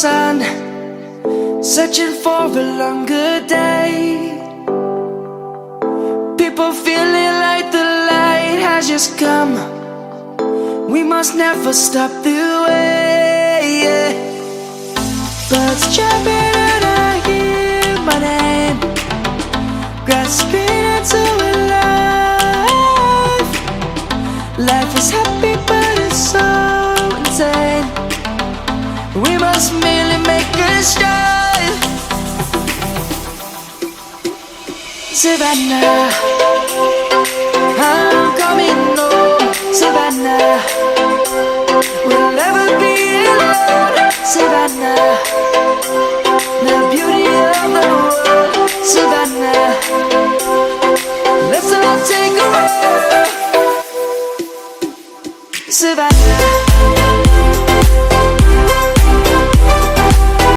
sun, searching for a longer day. People feeling like the light has just come. We must never stop the way. Birds chirping and I hear my name, grasping into a life. Life is happy but it's so insane. We must merely make a start. Savannah, I'm coming home. Savannah, we'll never be alone. Savannah, the beauty of the world. Savannah, let's all take a walk. Savannah.